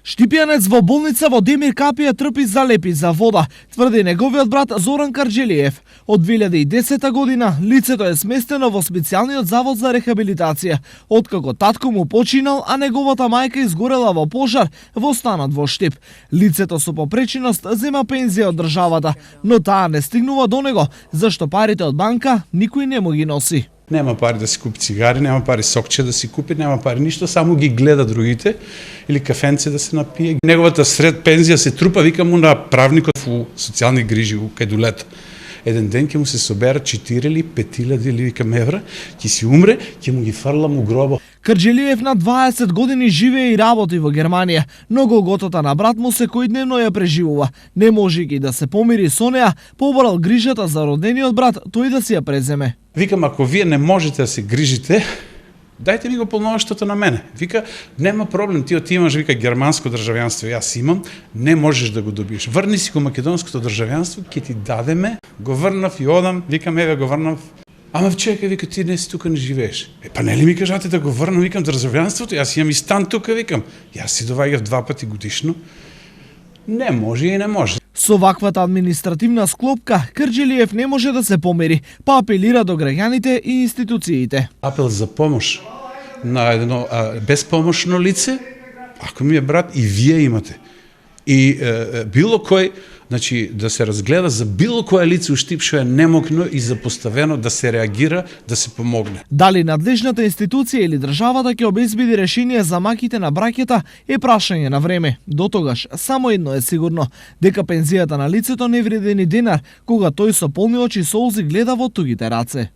Штипјанец во болница во Демир Капија трпи залепи за вода, тврди неговиот брат Зоран Карџелиев. Од 2010 година лицето е сместено во специјалниот завод за рехабилитација, откако татко му починал, а неговата мајка изгорела во пожар во станот во Штип. Лицето со попреченост зема пензија од државата, но таа не стигнува до него, зашто парите од банка никој не му ги носи. Нема пари да си купи цигари, нема пари сокче да си купи, нема пари ништо, само ги гледа другите или кафенце да се напие. Неговата сред пензија се трупа, вика му на правникот во социјални грижи у Кајдулето. Еден ден ќе му се собера 4 или 5.000 или викам евра, ќе си умре, ќе му ги фрлам у гроба. Карџелиев на 20 години живее и работи во Германија, но голготата на брат му секојдневно ја преживува. Не можејќи да се помири со неа, поборал грижата за родениот брат, тој да си ја преземе. Викам, ако вие не можете да се грижите, дајте ми го полномоштото на мене. Вика, нема проблем, ти имаш, вика, германско државјанство, јас имам, не можеш да го добиеш. Врни си го македонското државјанство, ќе ти дадеме, го врнав и одам, викам, еве го врнав. Ама чекај, вика, ти не си тука, не живееш. Па нели ми кажате да го врнам, викам, државјанството, јас имам и стан тука, викам. Јас си доваѓав 2 пати годишно. Не може и не може. Со ваквата административна склопка, Карџелиев не може да се помири, па апелира до граѓаните и институциите. Апел за помош на едно безпомошно лице, ако ми е брат, и вие имате. И било кој, значи, да се разгледа за било кое лице у Штип што е немокно и запоставено да се реагира, да се помогне. Дали надлежната институција или државата ќе обезбеди решение за маките на браќата е прашање на време. Дотогаш, само едно е сигурно, дека пензијата на лицето не вреди ни денар, кога тој со полни очи солзи гледа во тугите раце.